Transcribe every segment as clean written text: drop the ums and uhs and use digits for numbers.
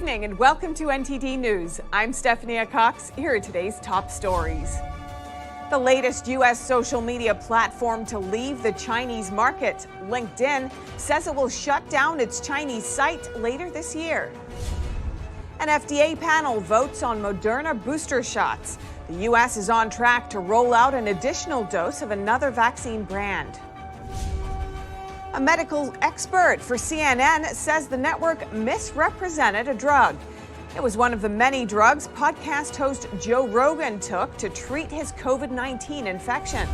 evening and welcome to NTD News. I'm Stephanie Cox. Here are today's top stories. The latest U.S. social media platform to leave the Chinese market, LinkedIn, says it will shut down its Chinese site later this year. An FDA panel votes on Moderna booster shots. The U.S. is on track to roll out an additional dose of another vaccine brand. A medical expert for CNN says the network misrepresented a drug. It was one of the many drugs podcast host Joe Rogan took to treat his COVID-19 infection.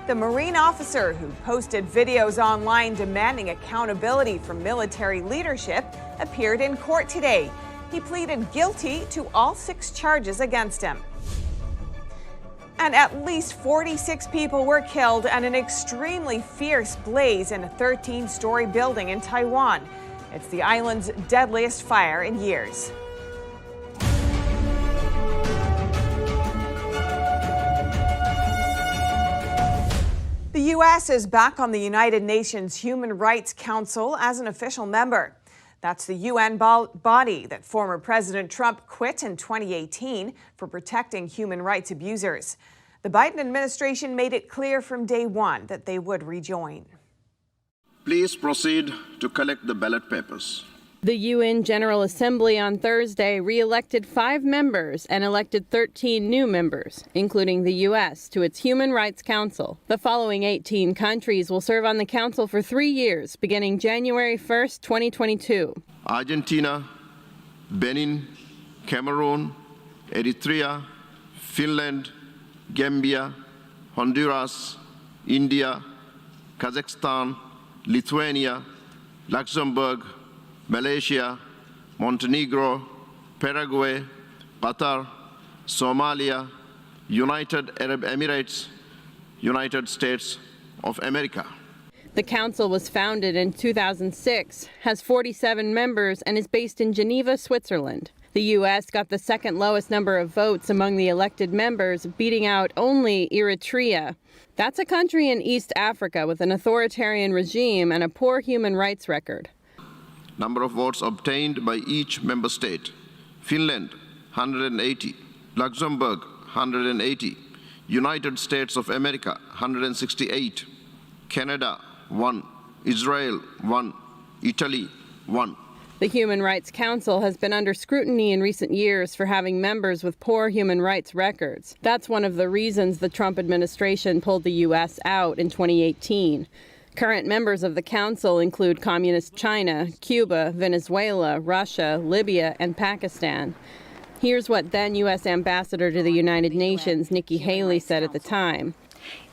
The Marine officer who posted videos online demanding accountability from military leadership appeared in court today. He pleaded guilty to all 6 charges against him. And at least 46 people were killed in an extremely fierce blaze in a 13-story building in Taiwan. It's the island's deadliest fire in years. The U.S. is back on the United Nations Human Rights Council as an official member. That's the UN body that former President Trump quit in 2018 for protecting human rights abusers. The Biden administration made it clear from day one that they would rejoin. Please proceed to collect the ballot papers. The UN General Assembly on Thursday re-elected 5 members and elected 13 new members, including the U.S., to its Human Rights Council. The following 18 countries will serve on the council for 3 years, beginning January 1st, 2022. Argentina, Benin, Cameroon, Eritrea, Finland, Gambia, Honduras, India, Kazakhstan, Lithuania, Luxembourg, Malaysia, Montenegro, Paraguay, Qatar, Somalia, United Arab Emirates, United States of America. The council was founded in 2006, has 47 members, and is based in Geneva, Switzerland. The U.S. got the second lowest number of votes among the elected members, beating out only Eritrea. That's a country in East Africa with an authoritarian regime and a poor human rights record. Number of votes obtained by each member state: Finland 180, Luxembourg 180, United States of America 168, Canada 1, Israel 1, Italy 1. The Human Rights Council has been under scrutiny in recent years for having members with poor human rights records. That's one of the reasons the Trump administration pulled the U.S. out in 2018. Current members of the council include Communist China, Cuba, Venezuela, Russia, Libya, and Pakistan. Here's what then U.S. Ambassador to the United Nations, Nikki Haley, said at the time.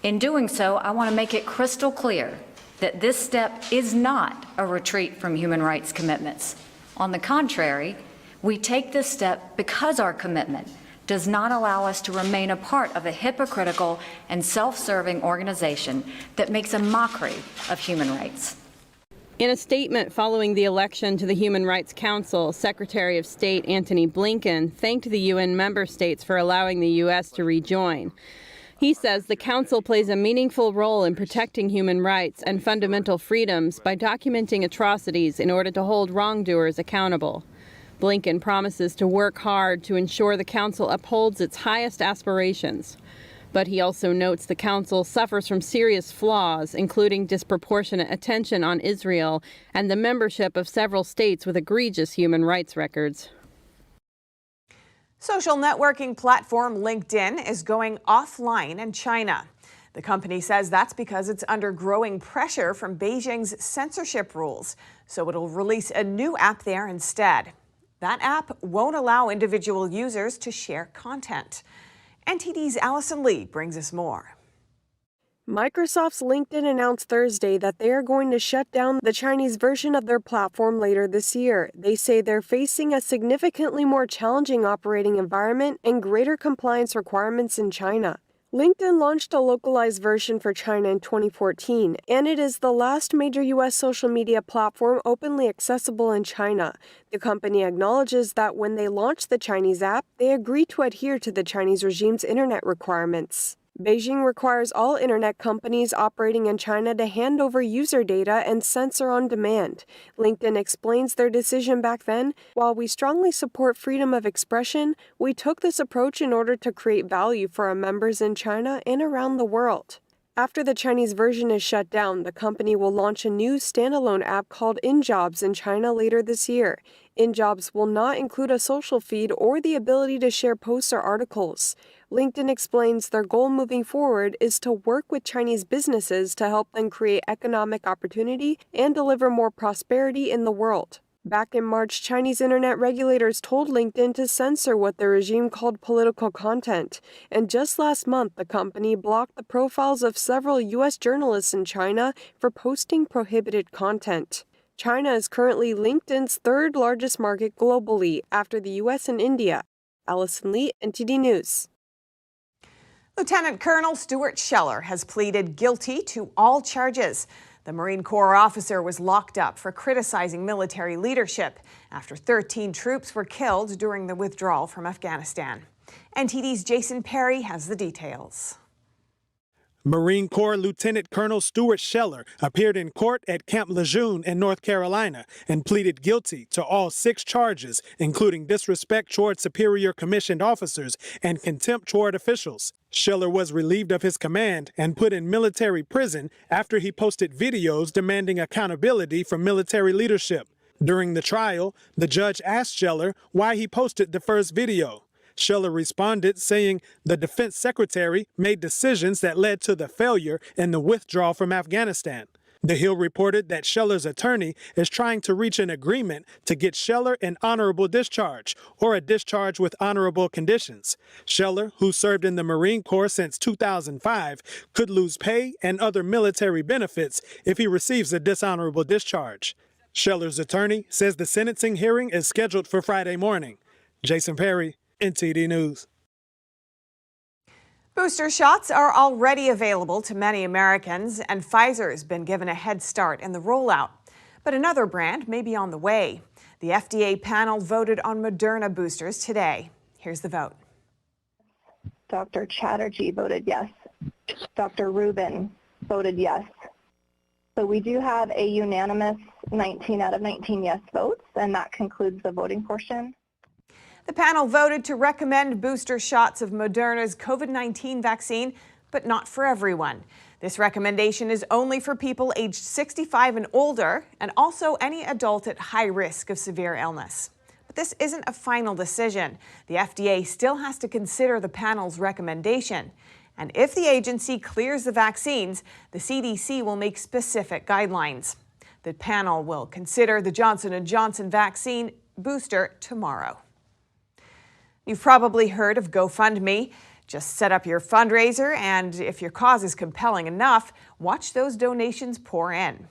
In doing so, I want to make it crystal clear that this step is not a retreat from human rights commitments. On the contrary, we take this step because our commitment does not allow us to remain a part of a hypocritical and self-serving organization that makes a mockery of human rights. In a statement following the election to the Human Rights Council, Secretary of State Antony Blinken thanked the UN member states for allowing the U.S. to rejoin. He says the council plays a meaningful role in protecting human rights and fundamental freedoms by documenting atrocities in order to hold wrongdoers accountable. Blinken promises to work hard to ensure the council upholds its highest aspirations. But he also notes the council suffers from serious flaws, including disproportionate attention on Israel and the membership of several states with egregious human rights records. Social networking platform LinkedIn is going offline in China. The company says that's because it's under growing pressure from Beijing's censorship rules, so it'll release a new app there instead. That app won't allow individual users to share content. NTD's Allison Lee brings us more. Microsoft's LinkedIn announced Thursday that they are going to shut down the Chinese version of their platform later this year. They say they're facing a significantly more challenging operating environment and greater compliance requirements in China. LinkedIn launched a localized version for China in 2014, and it is the last major U.S. social media platform openly accessible in China. The company acknowledges that when they launched the Chinese app, they agreed to adhere to the Chinese regime's internet requirements. Beijing requires all internet companies operating in China to hand over user data and censor on demand. LinkedIn explains their decision back then. While we strongly support freedom of expression, we took this approach in order to create value for our members in China and around the world. After the Chinese version is shut down, the company will launch a new standalone app called InJobs in China later this year. InJobs will not include a social feed or the ability to share posts or articles. LinkedIn explains their goal moving forward is to work with Chinese businesses to help them create economic opportunity and deliver more prosperity in the world. Back in March, Chinese internet regulators told LinkedIn to censor what the regime called political content. And just last month, the company blocked the profiles of several U.S. journalists in China for posting prohibited content. China is currently LinkedIn's third largest market globally after the U.S. and India. Allison Lee, NTD News. Lieutenant Colonel Stuart Scheller has pleaded guilty to all charges. The Marine Corps officer was locked up for criticizing military leadership after 13 troops were killed during the withdrawal from Afghanistan. NTD's Jason Perry has the details. Marine Corps Lieutenant Colonel Stuart Scheller appeared in court at Camp Lejeune in North Carolina and pleaded guilty to all 6 charges, including disrespect toward superior commissioned officers and contempt toward officials. Scheller was relieved of his command and put in military prison after he posted videos demanding accountability from military leadership. During the trial, the judge asked Scheller why he posted the first video. Scheller responded, saying the defense secretary made decisions that led to the failure in the withdrawal from Afghanistan. The Hill reported that Scheller's attorney is trying to reach an agreement to get Scheller an honorable discharge or a discharge with honorable conditions. Scheller, who served in the Marine Corps since 2005, could lose pay and other military benefits if he receives a dishonorable discharge. Scheller's attorney says the sentencing hearing is scheduled for Friday morning. Jason Perry, NTD News. Booster shots are already available to many Americans, and Pfizer has been given a head start in the rollout. But another brand may be on the way. The FDA panel voted on Moderna boosters today. Here's the vote. Dr. Chatterjee voted yes. Dr. Rubin voted yes. So we do have a unanimous 19 out of 19 yes votes, and that concludes the voting portion. The panel voted to recommend booster shots of Moderna's COVID-19 vaccine, but not for everyone. This recommendation is only for people aged 65 and older, and also any adult at high risk of severe illness. But this isn't a final decision. The FDA still has to consider the panel's recommendation. And if the agency clears the vaccines, the CDC will make specific guidelines. The panel will consider the Johnson & Johnson vaccine booster tomorrow. You've probably heard of GoFundMe. Just set up your fundraiser, and if your cause is compelling enough, watch those donations pour in.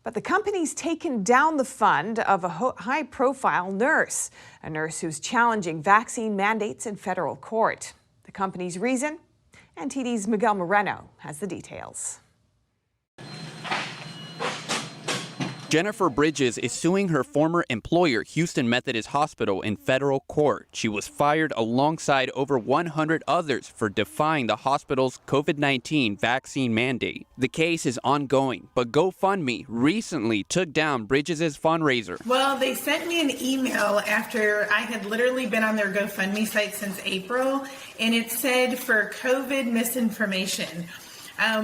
But the company's taken down the fund of a high-profile nurse, a nurse who's challenging vaccine mandates in federal court. The company's reason? NTD's Miguel Moreno has the details. Jennifer Bridges is suing her former employer, Houston Methodist Hospital, in federal court. She was fired alongside over 100 others for defying the hospital's COVID-19 vaccine mandate. The case is ongoing, but GoFundMe recently took down Bridges' fundraiser. Well, they sent me an email after I had literally been on their GoFundMe site since April, and it said for COVID misinformation.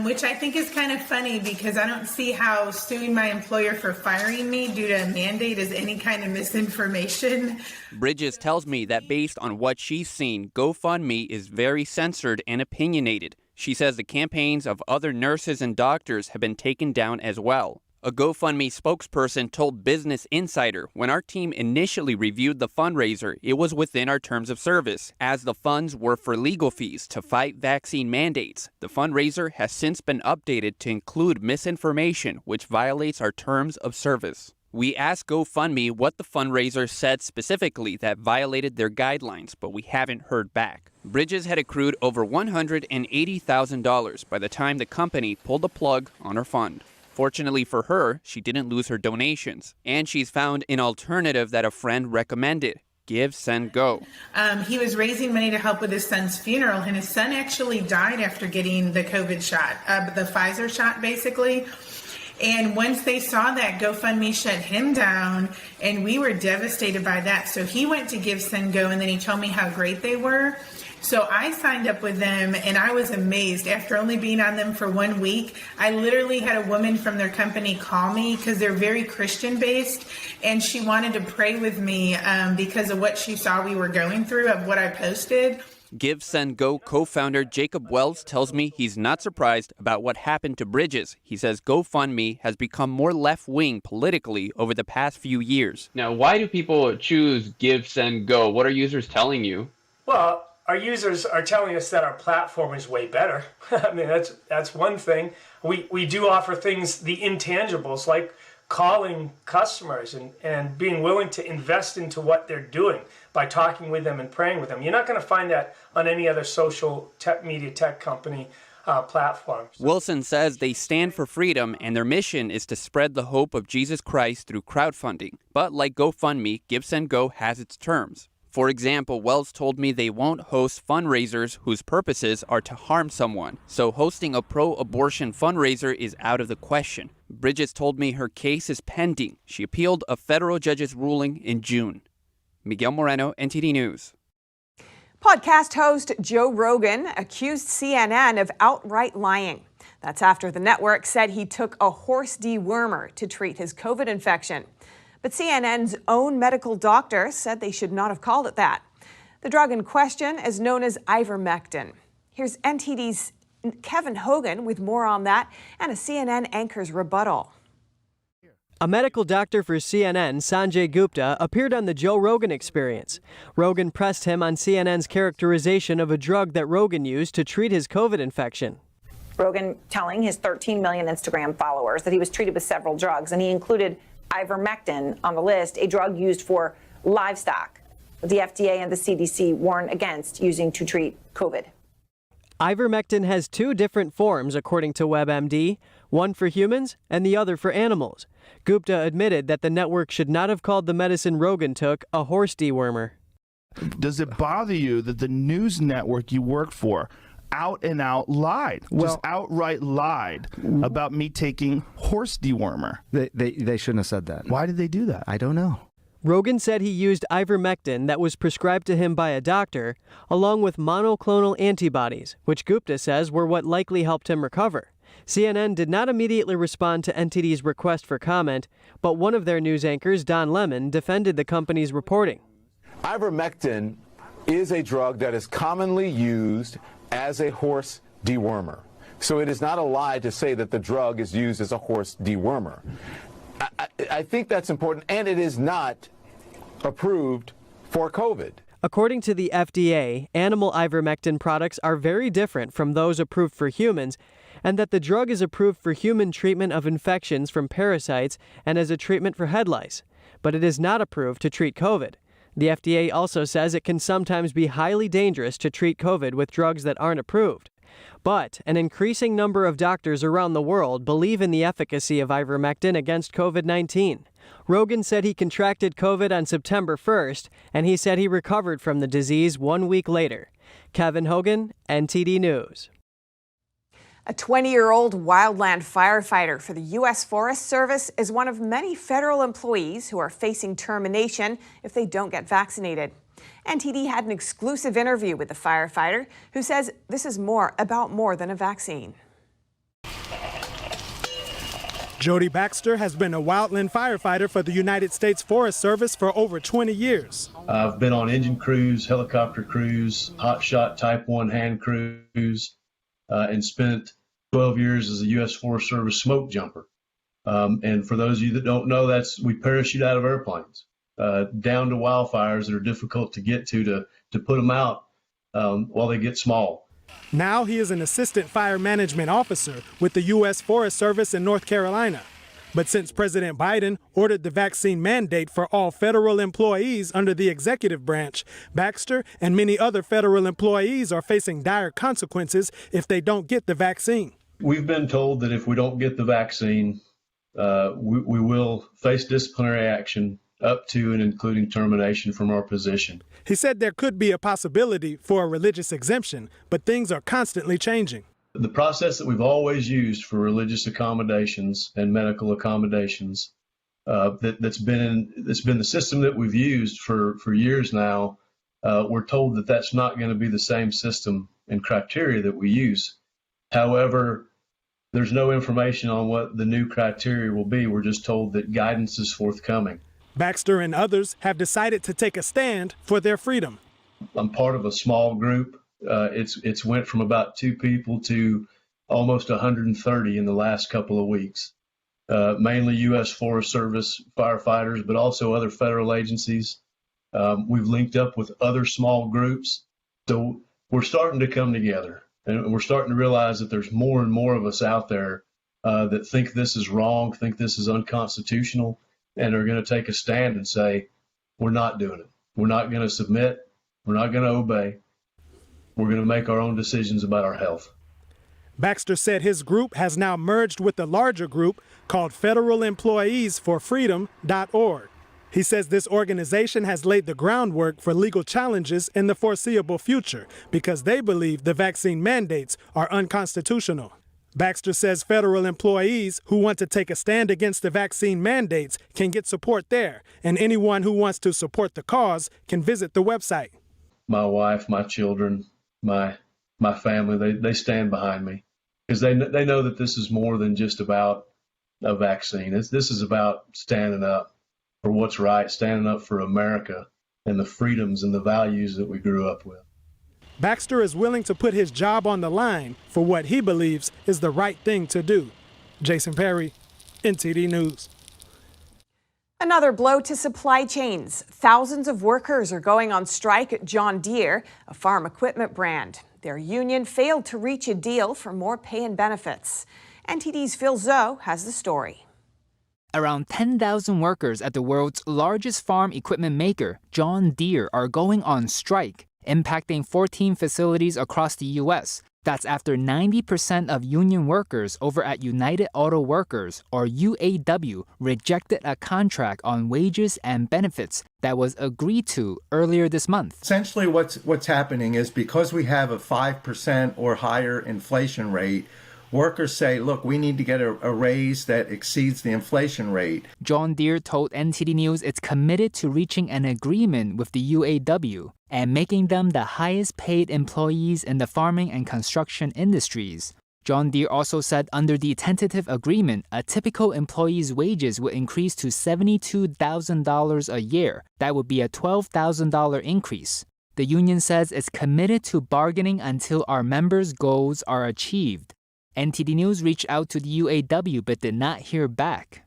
Which I think is kind of funny because I don't see how suing my employer for firing me due to a mandate is any kind of misinformation. Bridges tells me that based on what she's seen, GoFundMe is very censored and opinionated. She says the campaigns of other nurses and doctors have been taken down as well. A GoFundMe spokesperson told Business Insider when our team initially reviewed the fundraiser, it was within our terms of service, as the funds were for legal fees to fight vaccine mandates. The fundraiser has since been updated to include misinformation, which violates our terms of service. We asked GoFundMe what the fundraiser said specifically that violated their guidelines, but we haven't heard back. Bridges had accrued over $180,000 by the time the company pulled the plug on her fund. Fortunately for her, she didn't lose her donations, and she's found an alternative that a friend recommended. Give, Send, Go. He was raising money to help with his son's funeral, and his son actually died after getting the COVID shot, the Pfizer shot, basically. And once they saw that, GoFundMe shut him down, and we were devastated by that. So he went to Give, Send, Go, and then he told me how great they were. So I signed up with them, and I was amazed. After only being on them for 1 week, I literally had a woman from their company call me because they're very Christian-based, and she wanted to pray with me because of what she saw we were going through, of what I posted. Give, Send, Go co-founder Jacob Wells tells me he's not surprised about what happened to Bridges. He says GoFundMe has become more left-wing politically over the past few years. Now, why do people choose Give, Send, Go? What are users telling you? Well, our users are telling us that our platform is way better. I mean, that's one thing. We do offer things, the intangibles, like calling customers and being willing to invest into what they're doing by talking with them and praying with them. You're not going to find that on any other social media tech company platform. Wilson says they stand for freedom and their mission is to spread the hope of Jesus Christ through crowdfunding. But like GoFundMe, Give, Send, Go has its terms. For example, Wells told me they won't host fundraisers whose purposes are to harm someone, so hosting a pro-abortion fundraiser is out of the question. Bridges told me her case is pending. She appealed a federal judge's ruling in June. Miguel Moreno, NTD News. Podcast host Joe Rogan accused CNN of outright lying. That's after the network said he took a horse dewormer to treat his COVID infection. But CNN's own medical doctor said they should not have called it that. The drug in question is known as ivermectin. Here's NTD's Kevin Hogan with more on that and a CNN anchor's rebuttal. A medical doctor for CNN, Sanjay Gupta, appeared on the Joe Rogan Experience. Rogan pressed him on CNN's characterization of a drug that Rogan used to treat his COVID infection. Rogan telling his 13 million Instagram followers that he was treated with several drugs, and he included ivermectin on the list, a drug used for livestock. The FDA and the CDC warn against using to treat COVID. Ivermectin has two different forms, according to WebMD, one for humans and the other for animals. Gupta admitted that the network should not have called the medicine Rogan took a horse dewormer. Does it bother you that the news network you work for out and out lied, just outright lied about me taking horse dewormer? They shouldn't have said that. Why did they do that? I don't know. Rogan said he used ivermectin that was prescribed to him by a doctor, along with monoclonal antibodies, which Gupta says were what likely helped him recover. CNN did not immediately respond to NTD's request for comment, but one of their news anchors, Don Lemon, defended the company's reporting. Ivermectin is a drug that is commonly used as a horse dewormer. So it is not a lie to say that the drug is used as a horse dewormer. I think that's important, and it is not approved for COVID. According to the FDA, animal ivermectin products are very different from those approved for humans, and that the drug is approved for human treatment of infections from parasites and as a treatment for head lice, but it is not approved to treat COVID. The FDA also says it can sometimes be highly dangerous to treat COVID with drugs that aren't approved. But an increasing number of doctors around the world believe in the efficacy of ivermectin against COVID-19. Rogan said he contracted COVID on September 1st, and he said he recovered from the disease 1 week later. Kevin Hogan, NTD News. A 20-year-old wildland firefighter for the U.S. Forest Service is one of many federal employees who are facing termination if they don't get vaccinated. NTD had an exclusive interview with the firefighter who says this is more than a vaccine. Jody Baxter has been a wildland firefighter for the United States Forest Service for over 20 years. I've been on engine crews, helicopter crews, hot shot type 1 hand crews, and spent 12 years as a U.S. Forest Service smoke jumper. And for those of you that don't know, we parachute out of airplanes down to wildfires that are difficult to get to put them out while they get small. Now he is an assistant fire management officer with the U.S. Forest Service in North Carolina. But since President Biden ordered the vaccine mandate for all federal employees under the executive branch, Baxter and many other federal employees are facing dire consequences if they don't get the vaccine. We've been told that if we don't get the vaccine, we will face disciplinary action up to and including termination from our position. He said there could be a possibility for a religious exemption, but things are constantly changing. The process that we've always used for religious accommodations and medical accommodations, that's been the system that we've used for years now. We're told that that's not going to be the same system and criteria that we use. However, there's no information on what the new criteria will be. We're just told that guidance is forthcoming. Baxter and others have decided to take a stand for their freedom. I'm part of a small group. It's went from about 2 people to almost 130 in the last couple of weeks. Mainly U.S. Forest Service firefighters, but also other federal agencies. We've linked up with other small groups. So we're starting to come together, and we're starting to realize that there's more and more of us out there that think this is wrong, think this is unconstitutional, and are going to take a stand and say, we're not doing it. We're not going to submit. We're not going to obey. We're going to make our own decisions about our health. Baxter said his group has now merged with a larger group called Federal Employees for Freedom.org. He says this organization has laid the groundwork for legal challenges in the foreseeable future because they believe the vaccine mandates are unconstitutional. Baxter says federal employees who want to take a stand against the vaccine mandates can get support there, and anyone who wants to support the cause can visit the website. My wife, my children, my family, they stand behind me because they know that this is more than just about a vaccine. This is about standing up for what's right, standing up for America and the freedoms and the values that we grew up with. Baxter is willing to put his job on the line for what he believes is the right thing to do. Jason Perry, NTD News. Another blow to supply chains. Thousands of workers are going on strike at John Deere, a farm equipment brand. Their union failed to reach a deal for more pay and benefits. NTD's Phil Zoe has the story. Around 10,000 workers at the world's largest farm equipment maker, John Deere, are going on strike, impacting 14 facilities across the U.S. That's after 90% of union workers over at United Auto Workers, or UAW, rejected a contract on wages and benefits that was agreed to earlier this month. Essentially what's happening is because we have a 5% or higher inflation rate, workers say, look, we need to get a raise that exceeds the inflation rate. John Deere told NTD News it's committed to reaching an agreement with the UAW and making them the highest paid employees in the farming and construction industries. John Deere also said under the tentative agreement, a typical employee's wages would increase to $72,000 a year. That would be a $12,000 increase. The union says it's committed to bargaining until our members' goals are achieved. NTD News reached out to the UAW but did not hear back.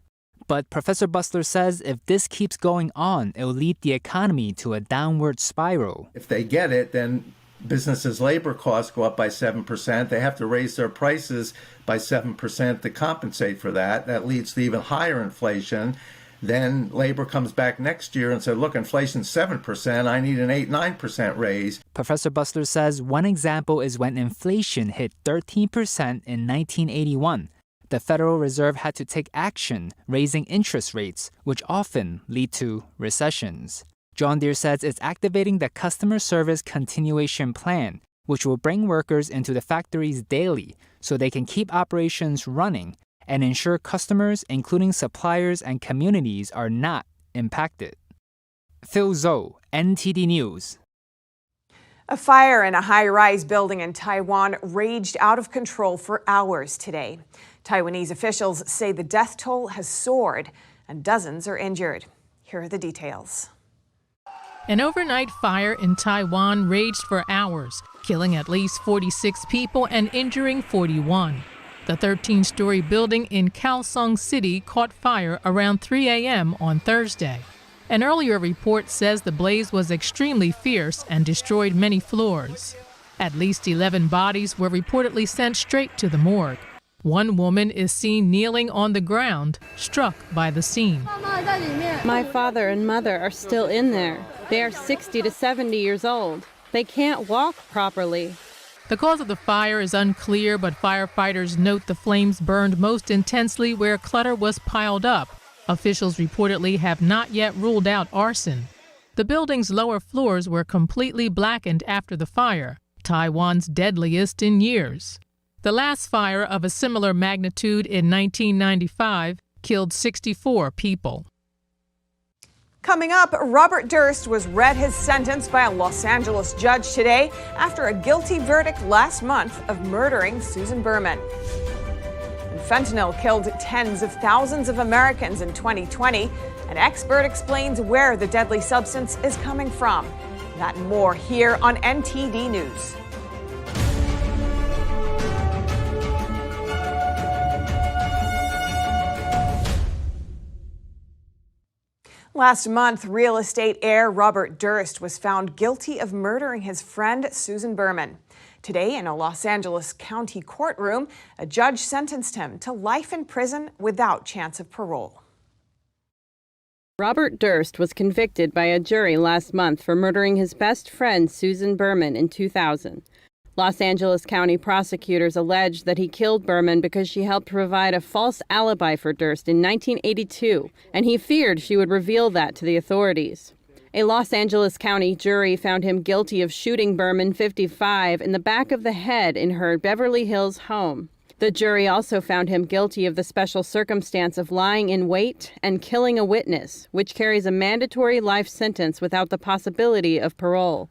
But Professor Bustler says if this keeps going on, it will lead the economy to a downward spiral. If they get it, then businesses' labor costs go up by 7%. They have to raise their prices by 7% to compensate for that. That leads to even higher inflation. Then labor comes back next year and says, look, inflation's 7%. I need an 8-9% raise. Professor Bustler says one example is when inflation hit 13% in 1981. The Federal Reserve had to take action, raising interest rates, which often lead to recessions. John Deere says it's activating the Customer Service Continuation Plan, which will bring workers into the factories daily so they can keep operations running and ensure customers, including suppliers and communities, are not impacted. Phil Zoe, NTD News. A fire in a high-rise building in Taiwan raged out of control for hours today. Taiwanese officials say the death toll has soared and dozens are injured. Here are the details. An overnight fire in Taiwan raged for hours, killing at least 46 people and injuring 41. The 13-story building in Kaohsiung City caught fire around 3 a.m. on Thursday. An earlier report says the blaze was extremely fierce and destroyed many floors. At least 11 bodies were reportedly sent straight to the morgue. One woman is seen kneeling on the ground, struck by the scene. My father and mother are still in there. They are 60 to 70 years old. They can't walk properly. The cause of the fire is unclear, but firefighters note the flames burned most intensely where clutter was piled up, Officials reportedly have not yet ruled out arson. The building's lower floors were completely blackened after the fire, Taiwan's deadliest in years. The last fire of a similar magnitude in 1995 killed 64 people. Coming up, Robert Durst was read his sentence by a Los Angeles judge today after a guilty verdict last month of murdering Susan Berman. And fentanyl killed tens of thousands of Americans in 2020. An expert explains where the deadly substance is coming from. That and more here on NTD News. Last month, real estate heir Robert Durst was found guilty of murdering his friend Susan Berman. Today, in a Los Angeles County courtroom, a judge sentenced him to life in prison without chance of parole. Robert Durst was convicted by a jury last month for murdering his best friend Susan Berman in 2000. Los Angeles County prosecutors alleged that he killed Berman because she helped provide a false alibi for Durst in 1982, and he feared she would reveal that to the authorities. A Los Angeles County jury found him guilty of shooting Berman, 55, in the back of the head in her Beverly Hills home. The jury also found him guilty of the special circumstance of lying in wait and killing a witness, which carries a mandatory life sentence without the possibility of parole.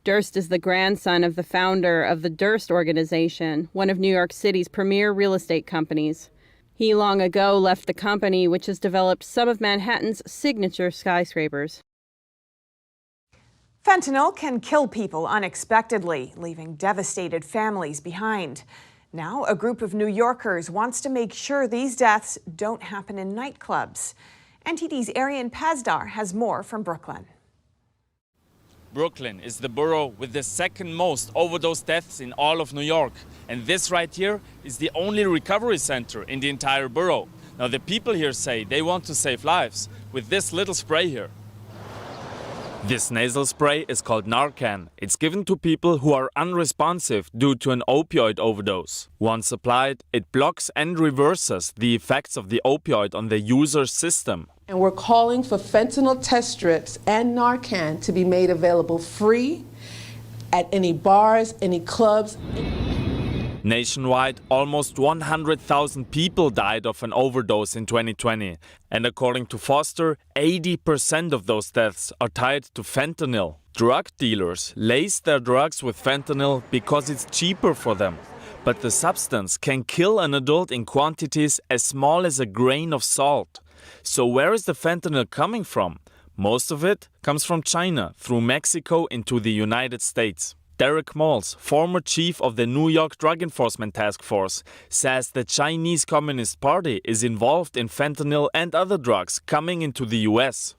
Durst is the grandson of the founder of the Durst organization, one of New York City's premier real estate companies. He long ago left the company, which has developed some of Manhattan's signature skyscrapers. Fentanyl can kill people unexpectedly, leaving devastated families behind. Now, a group of New Yorkers wants to make sure these deaths don't happen in nightclubs. NTD's Arian Pazdar has more from Brooklyn. Brooklyn is the borough with the second most overdose deaths in all of New York. And this right here is the only recovery center in the entire borough. Now, the people here say they want to save lives with this little spray here. This nasal spray is called Narcan. It's given to people who are unresponsive due to an opioid overdose. Once applied, it blocks and reverses the effects of the opioid on the user's system. And we're calling for fentanyl test strips and Narcan to be made available free at any bars, any clubs. Nationwide, almost 100,000 people died of an overdose in 2020. And according to Foster, 80% of those deaths are tied to fentanyl. Drug dealers lace their drugs with fentanyl because it's cheaper for them. But the substance can kill an adult in quantities as small as a grain of salt. So where is the fentanyl coming from? Most of it comes from China, through Mexico into the United States. Derek Malls, former chief of the New York Drug Enforcement Task Force, says the Chinese Communist Party is involved in fentanyl and other drugs coming into the U.S.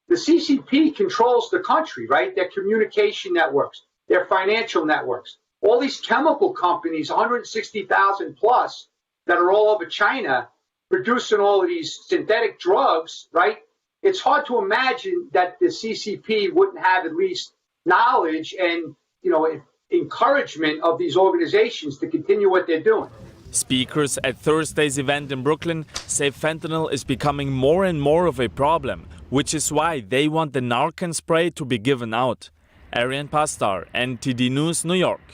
The CCP controls the country, right? Their communication networks, their financial networks. All these chemical companies, 160,000 plus, that are all over China, producing all of these synthetic drugs, right? It's hard to imagine that the CCP wouldn't have at least knowledge and encouragement of these organizations to continue what they're doing. Speakers at Thursday's event in Brooklyn say fentanyl is becoming more and more of a problem, which is why they want the Narcan spray to be given out. Arian Pastar, NTD News, New York.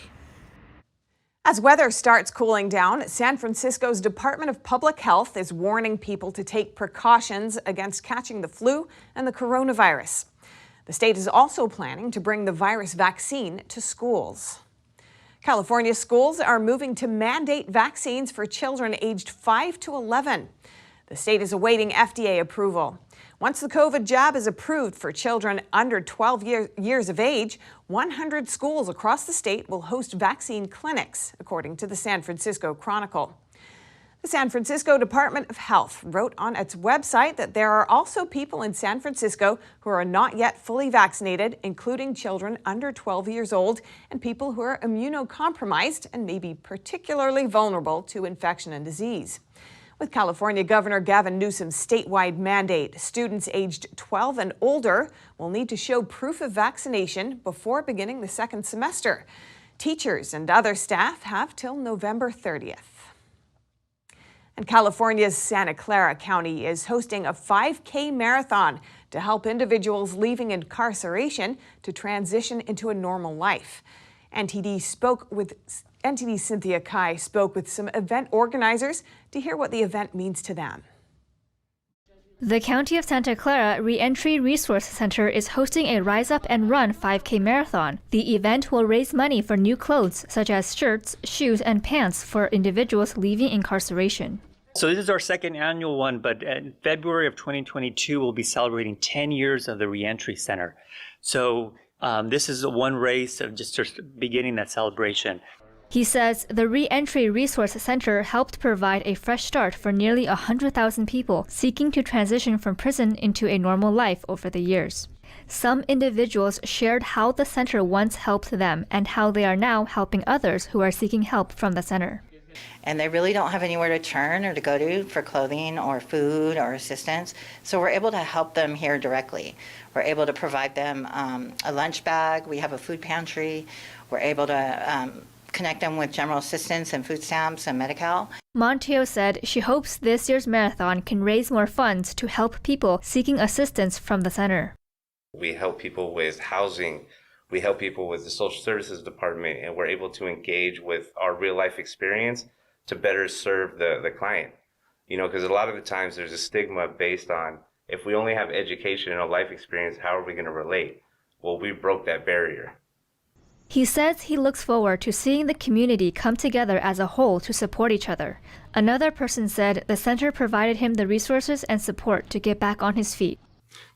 As weather starts cooling down, San Francisco's Department of Public Health is warning people to take precautions against catching the flu and the coronavirus. The state is also planning to bring the virus vaccine to schools. California schools are moving to mandate vaccines for children aged 5 to 11. The state is awaiting FDA approval. Once the COVID jab is approved for children under 12 years of age, 100 schools across the state will host vaccine clinics, according to the San Francisco Chronicle. The San Francisco Department of Health wrote on its website that there are also people in San Francisco who are not yet fully vaccinated, including children under 12 years old and people who are immunocompromised and may be particularly vulnerable to infection and disease. With California Governor Gavin Newsom's statewide mandate, students aged 12 and older will need to show proof of vaccination before beginning the second semester. Teachers and other staff have till November 30th. And California's Santa Clara County is hosting a 5K marathon to help individuals leaving incarceration to transition into a normal life. NTD Cynthia Kai spoke with some event organizers to hear what the event means to them. The County of Santa Clara Reentry Resource Center is hosting a Rise Up and Run 5K marathon. The event will raise money for new clothes, such as shirts, shoes, and pants for individuals leaving incarceration. So this is our second annual one, but in February of 2022, we'll be celebrating 10 years of the Reentry Center. So this is one race of just beginning that celebration. He says the Reentry Resource Center helped provide a fresh start for nearly 100,000 people seeking to transition from prison into a normal life over the years. Some individuals shared how the center once helped them and how they are now helping others who are seeking help from the center. And they really don't have anywhere to turn or to go to for clothing or food or assistance. So we're able to help them here directly. We're able to provide them a lunch bag. We have a food pantry. We're able to connect them with general assistance and food stamps and Medi-Cal. Montiel said she hopes this year's marathon can raise more funds to help people seeking assistance from the center. We help people with housing. We help people with the social services department, and we're able to engage with our real life experience to better serve the client. You know, because a lot of the times there's a stigma based on if we only have education and a life experience, how are we going to relate? Well, we broke that barrier. He says he looks forward to seeing the community come together as a whole to support each other. Another person said the center provided him the resources and support to get back on his feet.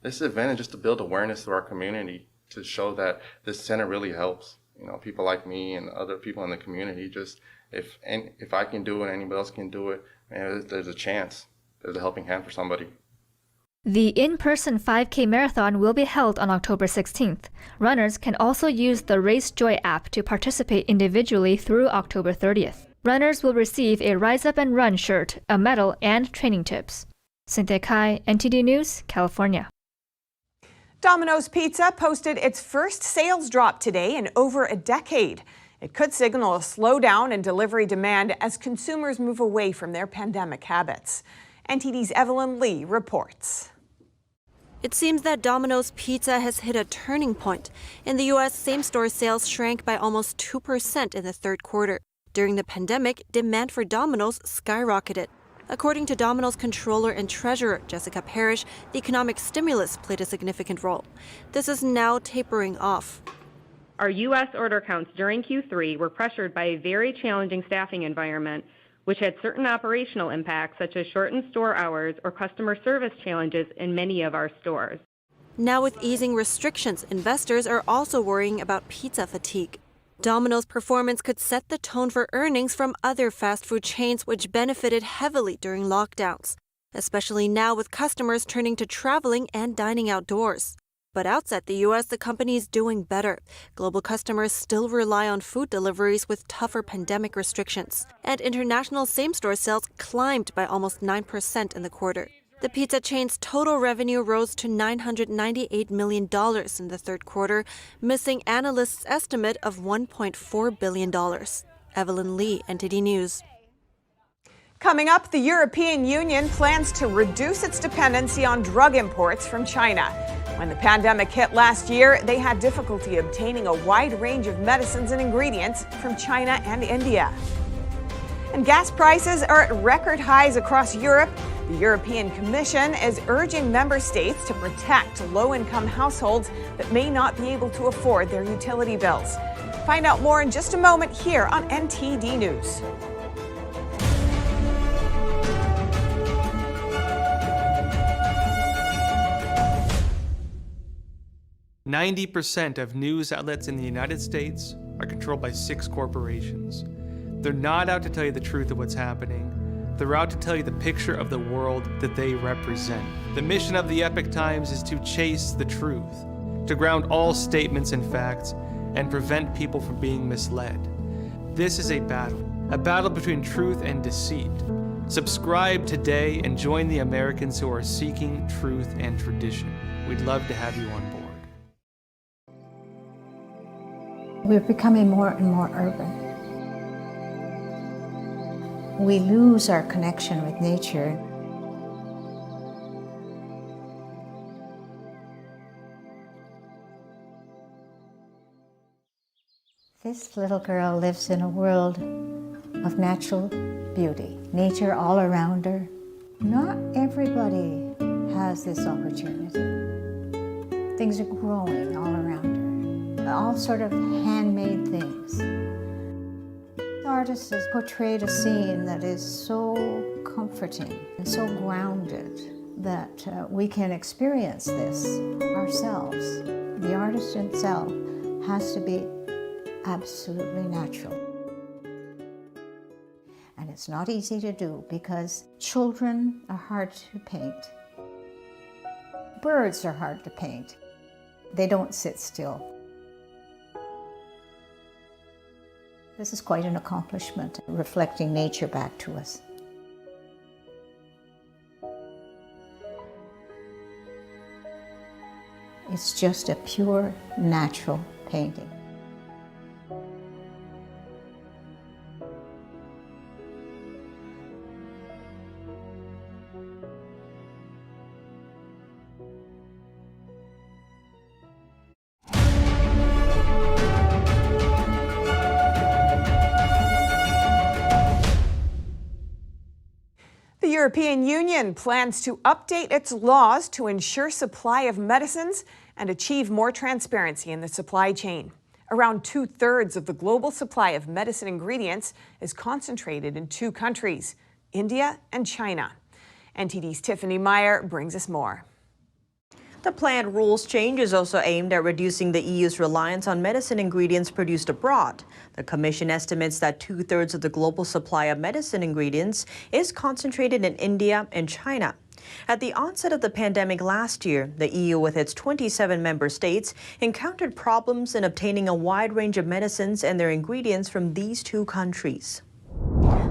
This event is just to build awareness through our community, to show that this center really helps. You know, people like me and other people in the community, just if I can do it, anybody else can do it, man, there's a chance. There's a helping hand for somebody. The in-person 5K marathon will be held on October 16th. Runners can also use the Race Joy app to participate individually through October 30th. Runners will receive a Rise Up and Run shirt, a medal, and training tips. Cynthia Kai, NTD News, California. Domino's Pizza posted its first sales drop today in over a decade. It could signal a slowdown in delivery demand as consumers move away from their pandemic habits. NTD's Evelyn Lee reports. It seems that Domino's Pizza has hit a turning point. In the U.S., same-store sales shrank by almost 2% in the third quarter. During the pandemic, demand for Domino's skyrocketed. According to Domino's controller and treasurer, Jessica Parrish, the economic stimulus played a significant role. This is now tapering off. Our U.S. order counts during Q3 were pressured by a very challenging staffing environment, which had certain operational impacts such as shortened store hours or customer service challenges in many of our stores. Now with easing restrictions, investors are also worrying about pizza fatigue. Domino's performance could set the tone for earnings from other fast food chains which benefited heavily during lockdowns, especially now with customers turning to traveling and dining outdoors. But outside the U.S., the company is doing better. Global customers still rely on food deliveries with tougher pandemic restrictions. And international same-store sales climbed by almost 9% in the quarter. The pizza chain's total revenue rose to $998 million in the third quarter, missing analysts' estimate of $1.4 billion. Evelyn Lee, NTD News. Coming up, the European Union plans to reduce its dependency on drug imports from China. When the pandemic hit last year, they had difficulty obtaining a wide range of medicines and ingredients from China and India. And gas prices are at record highs across Europe. The European Commission is urging member states to protect low-income households that may not be able to afford their utility bills. Find out more in just a moment here on NTD News. %90 of news outlets in the United States are controlled by 6 corporations. They're not out to tell you the truth of what's happening. They're out to tell you the picture of the world that they represent. The mission of the Epoch Times is to chase the truth, to ground all statements in facts, and prevent people from being misled. This is a battle between truth and deceit. Subscribe today and join the Americans who are seeking truth and tradition. We'd love to have you on board. We're becoming more and more urban. we lose our connection with nature. This little girl lives in a world of natural beauty, nature all around her. Not everybody has this opportunity. Things are growing all around her, all sort of handmade things. The artist has portrayed a scene that is so comforting and so grounded that we can experience this ourselves. The artist himself has to be absolutely natural. And it's not easy to do because children are hard to paint. Birds are hard to paint. They don't sit still. This is quite an accomplishment, reflecting nature back to us. It's just a pure, natural painting. The European Union plans to update its laws to ensure supply of medicines and achieve more transparency in the supply chain. Around 2/3 of the global supply of medicine ingredients is concentrated in 2 countries, India and China. NTD's Tiffany Meyer brings us more. The planned rules change is also aimed at reducing the EU's reliance on medicine ingredients produced abroad. The Commission estimates that 2/3 of the global supply of medicine ingredients is concentrated in India and China. At the onset of the pandemic last year, the EU with its 27 member states encountered problems in obtaining a wide range of medicines and their ingredients from these 2 countries.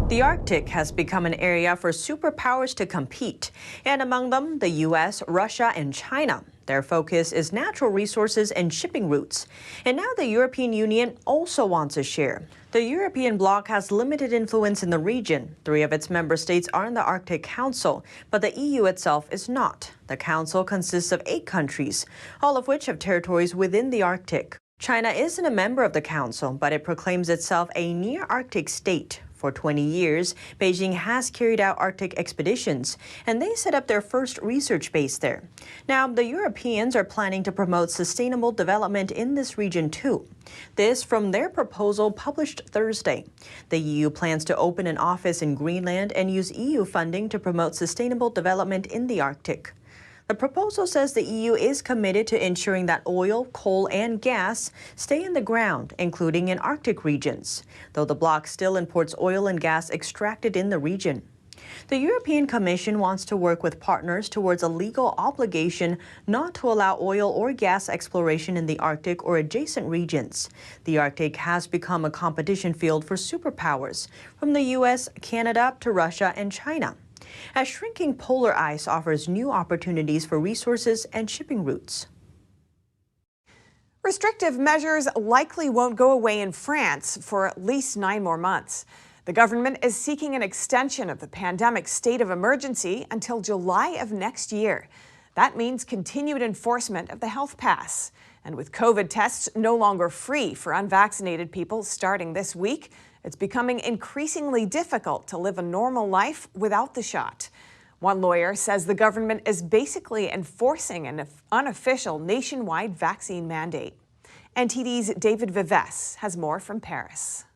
The Arctic has become an area for superpowers to compete, and among them, the US, Russia, and China. Their focus is natural resources and shipping routes. And now the European Union also wants a share. The European bloc has limited influence in the region. 3 of its member states are in the Arctic Council, but the EU itself is not. The Council consists of 8 countries, all of which have territories within the Arctic. China isn't a member of the Council, but it proclaims itself a near-Arctic state. For 20 years, Beijing has carried out Arctic expeditions, and they set up their first research base there. Now, the Europeans are planning to promote sustainable development in this region too. This from their proposal published Thursday. The EU plans to open an office in Greenland and use EU funding to promote sustainable development in the Arctic. The proposal says the EU is committed to ensuring that oil, coal, and gas stay in the ground, including in Arctic regions, though the bloc still imports oil and gas extracted in the region. The European Commission wants to work with partners towards a legal obligation not to allow oil or gas exploration in the Arctic or adjacent regions. The Arctic has become a competition field for superpowers, from the US, Canada to Russia and China, as shrinking polar ice offers new opportunities for resources and shipping routes. Restrictive measures likely won't go away in France for at least 9 more months. The government is seeking an extension of the pandemic state of emergency until July of next year. That means continued enforcement of the health pass. And with COVID tests no longer free for unvaccinated people starting this week, it's becoming increasingly difficult to live a normal life without the shot. One lawyer says the government is basically enforcing an unofficial nationwide vaccine mandate. NTD's David Vives has more from Paris.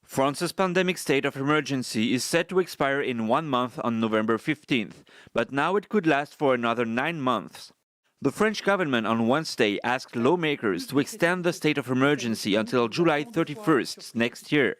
France's pandemic state of emergency is set to expire in 1 month on November 15th, but now it could last for another 9 months. The French government on Wednesday asked lawmakers to extend the state of emergency until July 31st next year.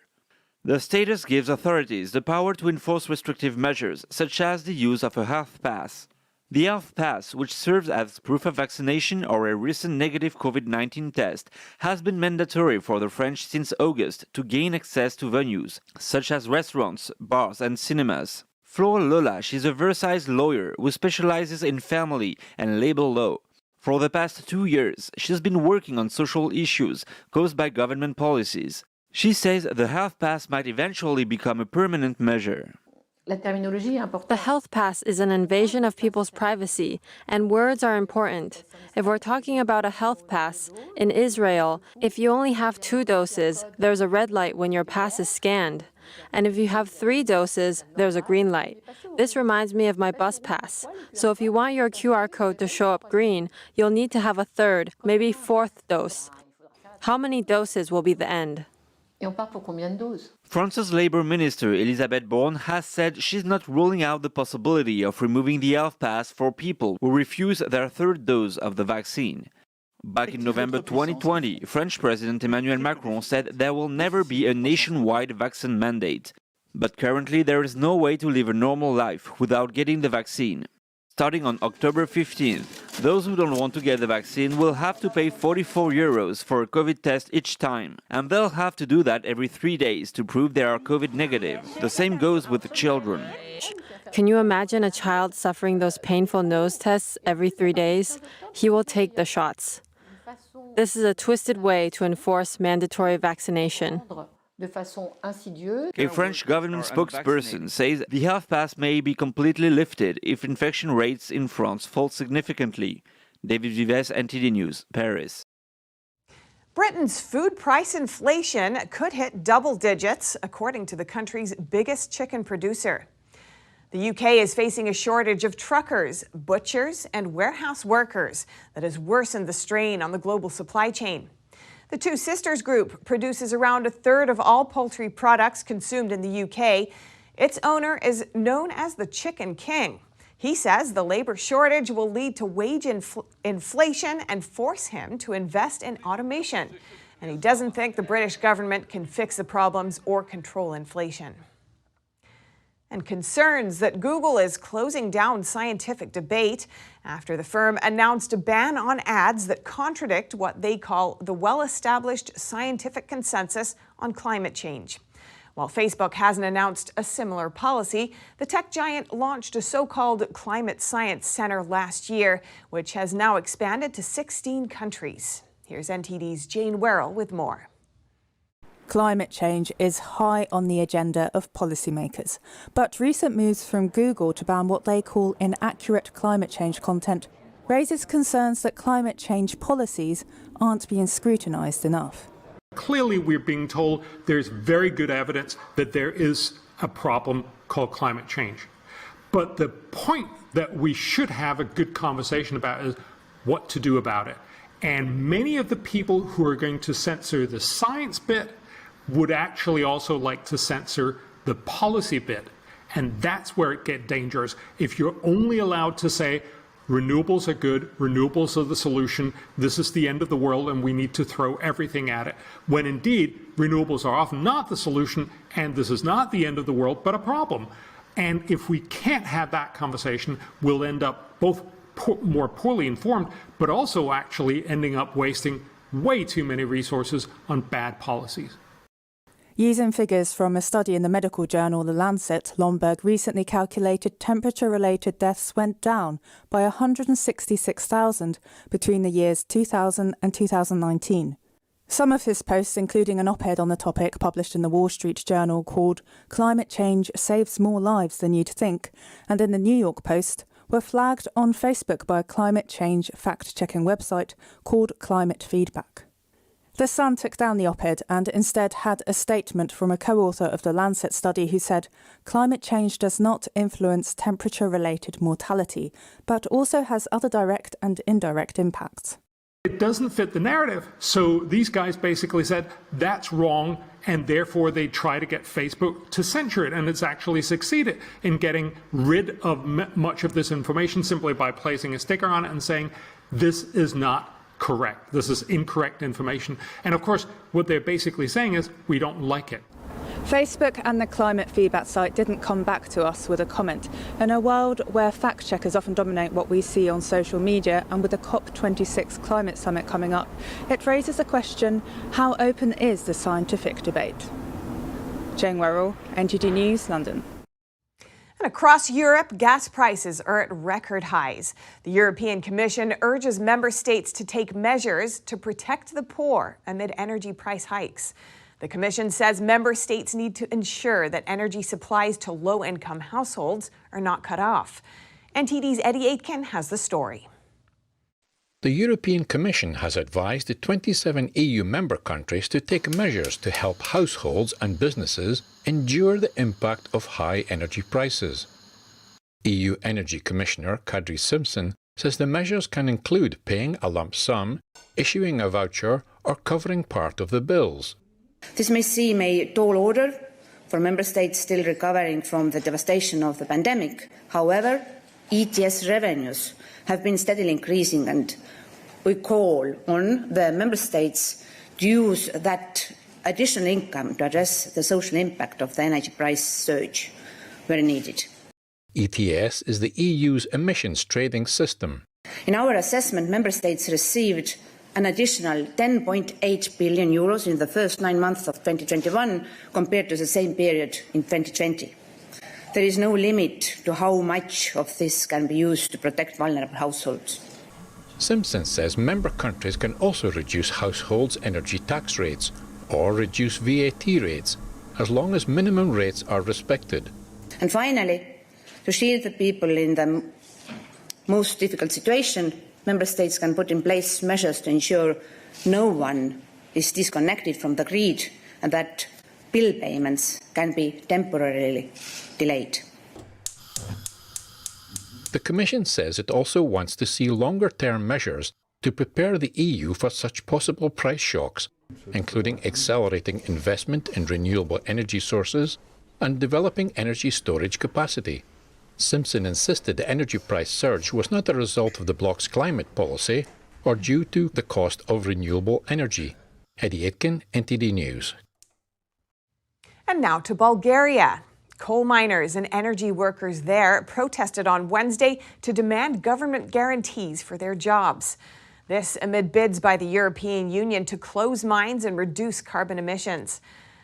The status gives authorities the power to enforce restrictive measures, such as the use of a health pass. The health pass, which serves as proof of vaccination or a recent negative COVID-19 test, has been mandatory for the French since August to gain access to venues, such as restaurants, bars and cinemas. Flore Lolache is a Versailles lawyer who specializes in family and labor law. For the past 2 years, she's been working on social issues caused by government policies. She says the health pass might eventually become a permanent measure. The health pass is an invasion of people's privacy, and words are important. If we're talking about a health pass, in Israel, if you only have 2 doses, there's a red light when your pass is scanned. And if you have 3 doses, there's a green light. This reminds me of my bus pass. So if you want your QR code to show up green, you'll need to have a 3rd, maybe 4th dose. How many doses will be the end? France's Labour Minister Elisabeth Borne has said she's not ruling out the possibility of removing the health pass for people who refuse their 3rd dose of the vaccine. Back in November 2020, French President Emmanuel Macron said there will never be a nationwide vaccine mandate. But currently there is no way to live a normal life without getting the vaccine. Starting on October 15th, those who don't want to get the vaccine will have to pay €44 for a COVID test each time, and they'll have to do that every 3 days to prove they are COVID negative. The same goes with children. Can you imagine a child suffering those painful nose tests every 3 days? He will take the shots. This is a twisted way to enforce mandatory vaccination. A French government spokesperson says the health pass may be completely lifted if infection rates in France fall significantly. David Vives, NTD News, Paris. Britain's food price inflation could hit double digits, according to the country's biggest chicken producer. The UK is facing a shortage of truckers, butchers, and warehouse workers that has worsened the strain on the global supply chain. The Two Sisters Group produces around 1/3 of all poultry products consumed in the UK. Its owner is known as the Chicken King. He says the labor shortage will lead to wage inflation and force him to invest in automation. And he doesn't think the British government can fix the problems or control inflation. And concerns that Google is closing down scientific debate after the firm announced a ban on ads that contradict what they call the well-established scientific consensus on climate change. While Facebook hasn't announced a similar policy, the tech giant launched a so-called Climate Science Center last year, which has now expanded to 16 countries. Here's NTD's Jane Werrell with more. Climate change is high on the agenda of policymakers, but recent moves from Google to ban what they call inaccurate climate change content raises concerns that climate change policies aren't being scrutinised enough. Clearly, we're being told there's very good evidence that there is a problem called climate change. But the point that we should have a good conversation about is what to do about it. And many of the people who are going to censor the science bit would actually also like to censor the policy bit. And that's where it gets dangerous. If you're only allowed to say, renewables are good, renewables are the solution, this is the end of the world and we need to throw everything at it, when indeed renewables are often not the solution and this is not the end of the world but a problem. And if we can't have that conversation, we'll end up both more poorly informed but also actually ending up wasting way too many resources on bad policies. Using figures from a study in the medical journal The Lancet, Lomberg recently calculated temperature-related deaths went down by 166,000 between the years 2000 and 2019. Some of his posts, including an op-ed on the topic published in the Wall Street Journal called "Climate Change Saves More Lives Than You'd Think," and in the New York Post, were flagged on Facebook by a climate change fact-checking website called Climate Feedback. The Sun took down the op-ed and instead had a statement from a co-author of the Lancet study who said, climate change does not influence temperature-related mortality, but also has other direct and indirect impacts. It doesn't fit the narrative. So these guys basically said, that's wrong, and therefore they try to get Facebook to censor it. And it's actually succeeded in getting rid of much of this information simply by placing a sticker on it and saying, this is not correct. This is incorrect information. And of course, what they're basically saying is, we don't like it. Facebook and the Climate Feedback site didn't come back to us with a comment. In a world where fact-checkers often dominate what we see on social media, and with the COP26 climate summit coming up, it raises the question, how open is the scientific debate? Jane Werrell, NTD News, London. And across Europe, gas prices are at record highs. The European Commission urges member states to take measures to protect the poor amid energy price hikes. The Commission says member states need to ensure that energy supplies to low-income households are not cut off. NTD's Eddie Aitken has the story. The European Commission has advised the 27 EU member countries to take measures to help households and businesses endure the impact of high energy prices. EU Energy Commissioner Kadri Simpson says the measures can include paying a lump sum, issuing a voucher, or covering part of the bills. This may seem a tall order for member states still recovering from the devastation of the pandemic. However, ETS revenues have been steadily increasing, and we call on the member states to use that additional income to address the social impact of the energy price surge where needed. ETS is the EU's emissions trading system. In our assessment, member states received an additional €10.8 billion in the first 9 months of 2021 compared to the same period in 2020. There is no limit to how much of this can be used to protect vulnerable households. Simpson says member countries can also reduce households' energy tax rates or reduce VAT rates, as long as minimum rates are respected. And finally, to shield the people in the most difficult situation, member states can put in place measures to ensure no one is disconnected from the grid and that bill payments can be temporarily delayed. The Commission says it also wants to see longer-term measures to prepare the EU for such possible price shocks, including accelerating investment in renewable energy sources and developing energy storage capacity. Simpson insisted the energy price surge was not a result of the bloc's climate policy or due to the cost of renewable energy. Eddie Aitken, NTD News. And now to Bulgaria. Coal miners and energy workers there protested on Wednesday to demand government guarantees for their jobs. This amid bids by the European Union to close mines and reduce carbon emissions.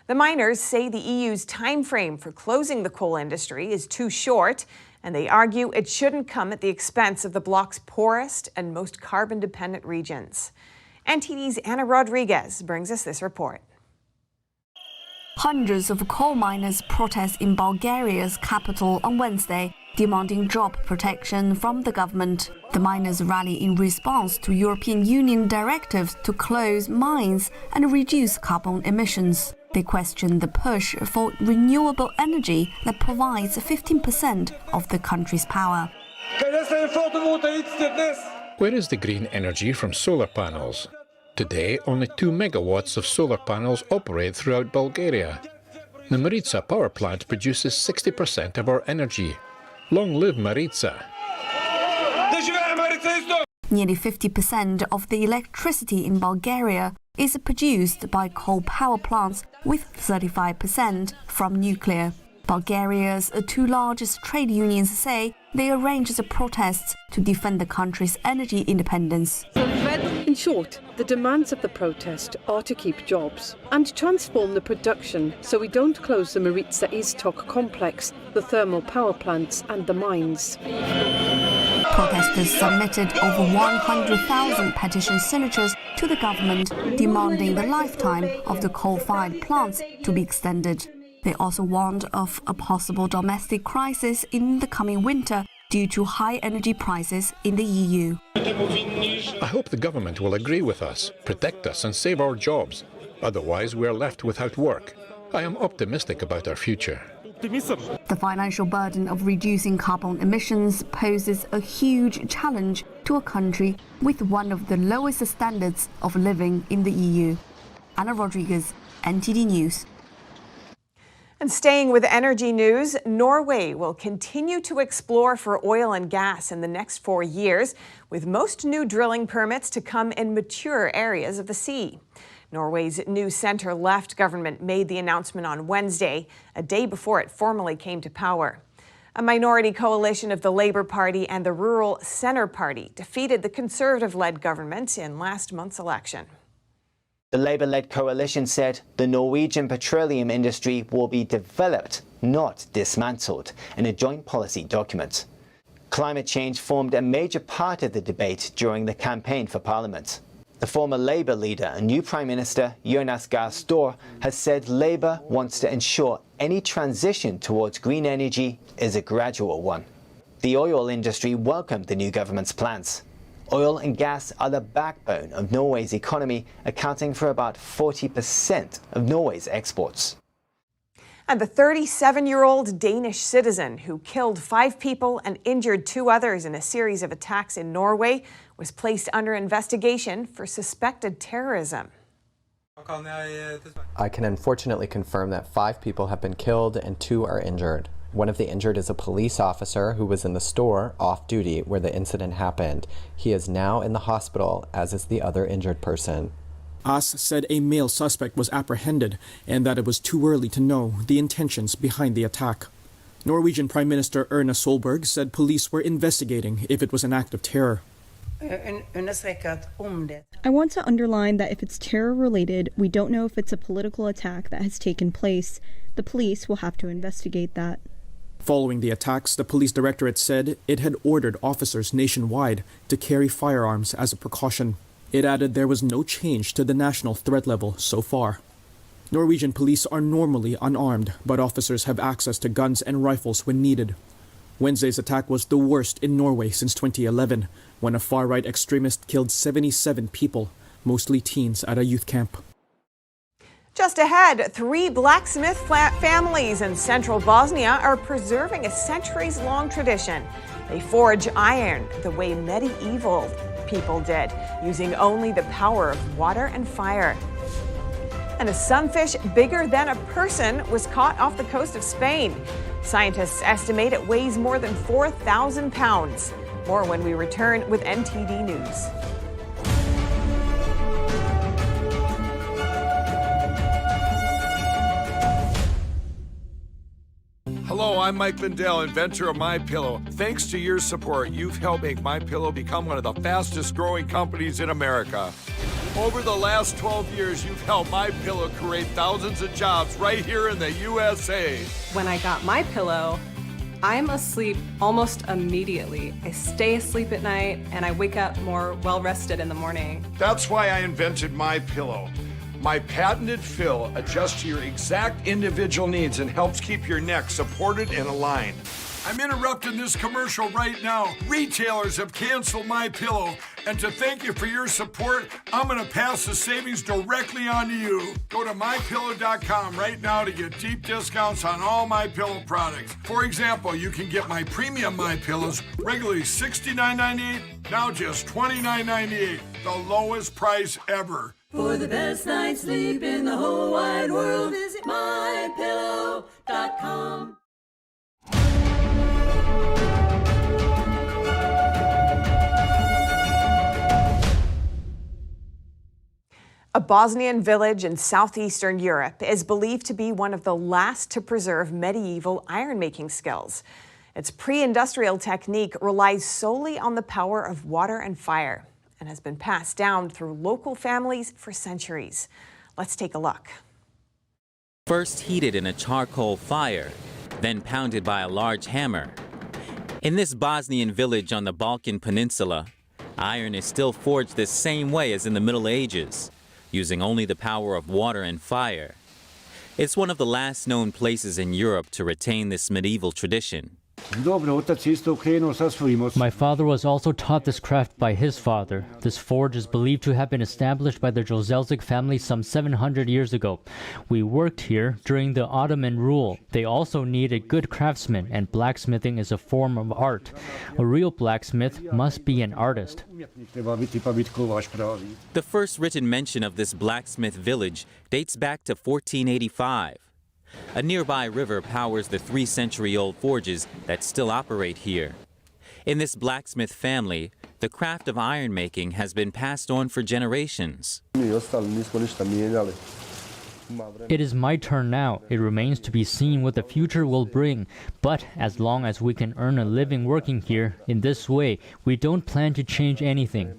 The miners say the EU's time frame for closing the coal industry is too short, and they argue it shouldn't come at the expense of the bloc's poorest and most carbon-dependent regions. NTD's Anna Rodriguez brings us this report. Hundreds of coal miners protest in Bulgaria's capital on Wednesday, demanding job protection from the government. The miners rally in response to European Union directives to close mines and reduce carbon emissions. They question the push for renewable energy that provides 15% of the country's power. Where is the green energy from solar panels? Today, only 2 megawatts of solar panels operate throughout Bulgaria. The Maritsa power plant produces 60% of our energy. Long live Maritsa! Nearly 50% of the electricity in Bulgaria is produced by coal power plants, with 35% from nuclear. Bulgaria's two largest trade unions say they arranged the protests to defend the country's energy independence. In short, the demands of the protest are to keep jobs and transform the production so we don't close the Maritsa Istok complex, the thermal power plants and the mines. Protesters submitted over 100,000 petition signatures to the government, demanding the lifetime of the coal-fired plants to be extended. They also warned of a possible domestic crisis in the coming winter due to high energy prices in the EU. I hope the government will agree with us, protect us and save our jobs. Otherwise, we are left without work. I am optimistic about our future. The financial burden of reducing carbon emissions poses a huge challenge to a country with one of the lowest standards of living in the EU. Anna Rodriguez, NTD News. And staying with energy news, Norway will continue to explore for oil and gas in the next 4 years, with most new drilling permits to come in mature areas of the sea. Norway's new centre-left government made the announcement on Wednesday, a day before it formally came to power. A minority coalition of the Labour Party and the Rural Centre Party defeated the Conservative-led government in last month's election. The Labour-led coalition said the Norwegian petroleum industry will be developed, not dismantled, in a joint policy document. Climate change formed a major part of the debate during the campaign for Parliament. The former Labour leader and new Prime Minister Jonas Gahr Store has said Labour wants to ensure any transition towards green energy is a gradual one. The oil industry welcomed the new government's plans. Oil and gas are the backbone of Norway's economy, accounting for about 40% of Norway's exports. And the 37-year-old Danish citizen who killed 5 people and injured 2 others in a series of attacks in Norway was placed under investigation for suspected terrorism. I can unfortunately confirm that 5 people have been killed and 2 are injured. One of the injured is a police officer who was in the store off duty where the incident happened. He is now in the hospital, as is the other injured person. AS said a male suspect was apprehended and that it was too early to know the intentions behind the attack. Norwegian Prime Minister Erna Solberg said police were investigating if it was an act of terror. I want to underline that if it's terror-related, we don't know if it's a political attack that has taken place. The police will have to investigate that. Following the attacks, the police directorate said it had ordered officers nationwide to carry firearms as a precaution. It added there was no change to the national threat level so far. Norwegian police are normally unarmed, but officers have access to guns and rifles when needed. Wednesday's attack was the worst in Norway since 2011, when a far-right extremist killed 77 people, mostly teens, at a youth camp. Just ahead, 3 blacksmith families in central Bosnia are preserving a centuries-long tradition. They forge iron the way medieval people did, using only the power of water and fire. And a sunfish bigger than a person was caught off the coast of Spain. Scientists estimate it weighs more than 4,000 pounds. More when we return with NTD News. Hello, I'm Mike Lindell, inventor of MyPillow. Thanks to your support, you've helped make MyPillow become one of the fastest growing companies in America. Over the last 12 years, you've helped MyPillow create thousands of jobs right here in the USA. When I got MyPillow, I'm asleep almost immediately. I stay asleep at night and I wake up more well-rested in the morning. That's why I invented MyPillow. My patented fill adjusts to your exact individual needs and helps keep your neck supported and aligned. I'm interrupting this commercial right now. Retailers have canceled MyPillow, and to thank you for your support, I'm going to pass the savings directly on to you. Go to MyPillow.com right now to get deep discounts on all MyPillow products. For example, you can get my premium MyPillows regularly $69.98, now just $29.98, the lowest price ever. For the best night's sleep in the whole wide world, visit MyPillow.com. A Bosnian village in southeastern Europe is believed to be one of the last to preserve medieval iron-making skills. Its pre-industrial technique relies solely on the power of water and fire and has been passed down through local families for centuries. Let's take a look. First heated in a charcoal fire, then pounded by a large hammer. In this Bosnian village on the Balkan Peninsula, iron is still forged the same way as in the Middle Ages, using only the power of water and fire. It's one of the last known places in Europe to retain this medieval tradition. My father was also taught this craft by his father. This forge is believed to have been established by the Jozelczyk family some 700 years ago. We worked here during the Ottoman rule. They also needed good craftsmen, and blacksmithing is a form of art. A real blacksmith must be an artist. The first written mention of this blacksmith village dates back to 1485. A nearby river powers the 3-century-old forges that still operate here. In this blacksmith family, the craft of iron making has been passed on for generations. It is my turn now. It remains to be seen what the future will bring. But as long as we can earn a living working here, in this way, we don't plan to change anything.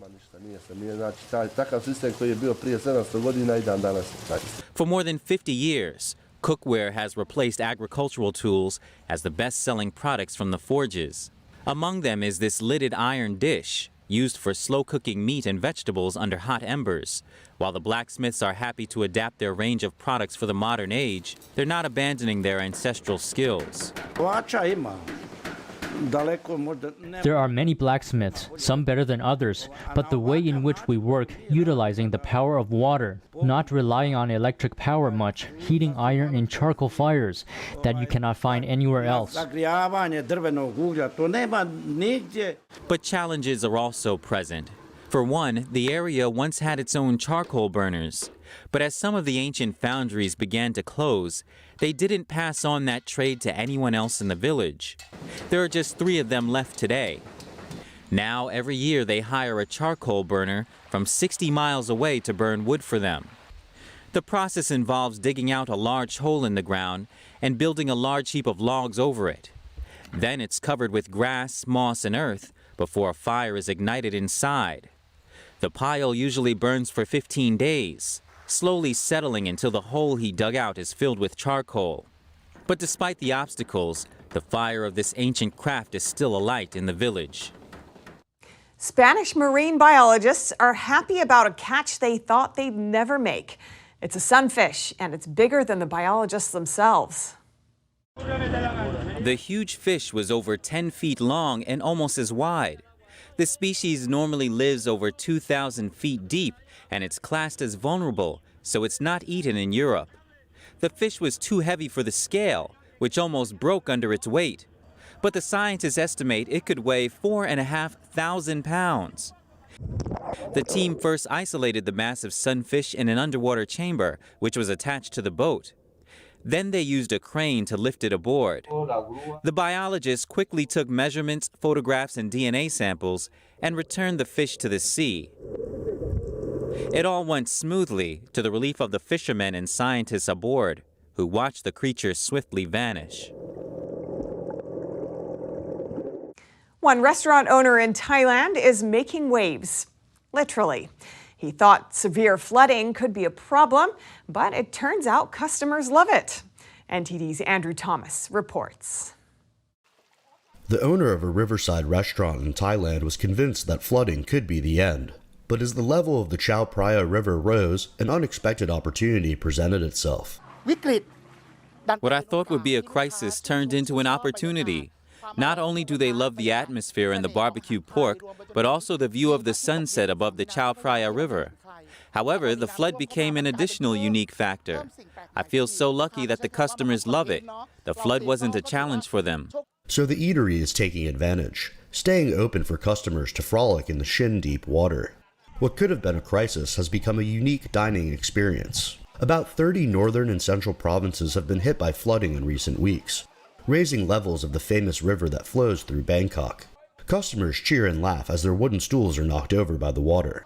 For more than 50 years, cookware has replaced agricultural tools as the best-selling products from the forges. Among them is this lidded iron dish, used for slow-cooking meat and vegetables under hot embers. While the blacksmiths are happy to adapt their range of products for the modern age, they're not abandoning their ancestral skills. There are many blacksmiths, some better than others, but the way in which we work, utilizing the power of water, not relying on electric power much, heating iron in charcoal fires that you cannot find anywhere else. But challenges are also present. For one, the area once had its own charcoal burners. But as some of the ancient foundries began to close, they didn't pass on that trade to anyone else in the village. There are just 3 of them left today. Now, every year they hire a charcoal burner from 60 miles away to burn wood for them. The process involves digging out a large hole in the ground and building a large heap of logs over it. Then it's covered with grass, moss, and earth before a fire is ignited inside. The pile usually burns for 15 days, slowly settling until the hole he dug out is filled with charcoal. But despite the obstacles, the fire of this ancient craft is still alight in the village. Spanish marine biologists are happy about a catch they thought they'd never make. It's a sunfish, and it's bigger than the biologists themselves. The huge fish was over 10 feet long and almost as wide. The species normally lives over 2,000 feet deep, and it's classed as vulnerable, so it's not eaten in Europe. The fish was too heavy for the scale, which almost broke under its weight. But the scientists estimate it could weigh 4,500 pounds. The team first isolated the massive sunfish in an underwater chamber, which was attached to the boat. Then they used a crane to lift it aboard. The biologists quickly took measurements, photographs, and DNA samples and returned the fish to the sea. It all went smoothly, to the relief of the fishermen and scientists aboard, who watched the creature swiftly vanish. One restaurant owner in Thailand is making waves, literally. He thought severe flooding could be a problem, but it turns out customers love it. NTD's Andrew Thomas reports. The owner of a riverside restaurant in Thailand was convinced that flooding could be the end. But as the level of the Chao Phraya River rose, an unexpected opportunity presented itself. What I thought would be a crisis turned into an opportunity. Not only do they love the atmosphere and the barbecue pork, but also the view of the sunset above the Chao Phraya River. However, the flood became an additional unique factor. I feel so lucky that the customers love it. The flood wasn't a challenge for them. So the eatery is taking advantage, staying open for customers to frolic in the shin-deep water. What could have been a crisis has become a unique dining experience. About 30 northern and central provinces have been hit by flooding in recent weeks, raising levels of the famous river that flows through Bangkok. Customers cheer and laugh as their wooden stools are knocked over by the water.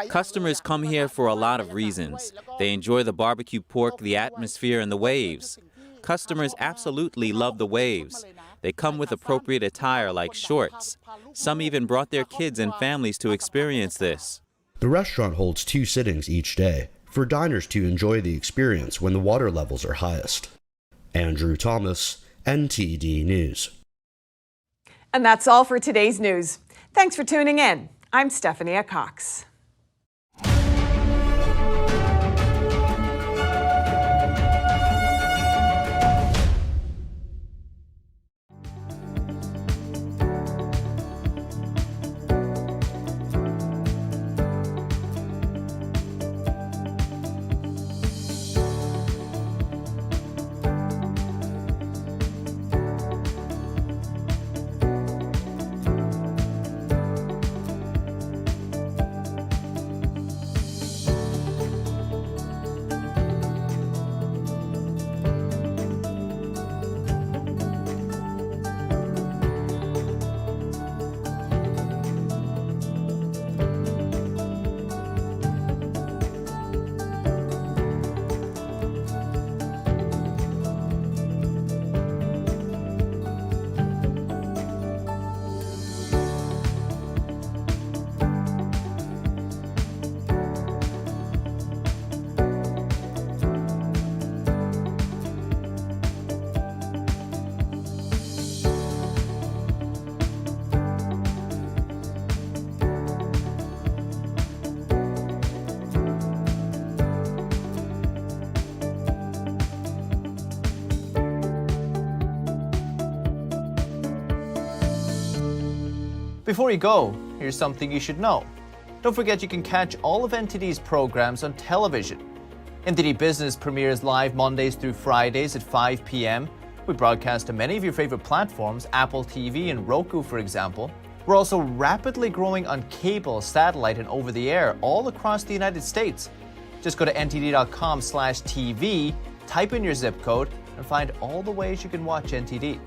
Customers come here for a lot of reasons. They enjoy the barbecue pork, the atmosphere, and the waves. Customers absolutely love the waves. They come with appropriate attire like shorts. Some even brought their kids and families to experience this. The restaurant holds 2 sittings each day for diners to enjoy the experience when the water levels are highest. Andrew Thomas, NTD News. And that's all for today's news. Thanks for tuning in. I'm Stephanie Cox. Before you go, here's something you should know. Don't forget you can catch all of NTD's programs on television. NTD Business premieres live Mondays through Fridays at 5 p.m. We broadcast to many of your favorite platforms, Apple TV and Roku, for example. We're also rapidly growing on cable, satellite, and over-the-air all across the United States. Just go to ntd.com/TV, type in your zip code, and find all the ways you can watch NTD.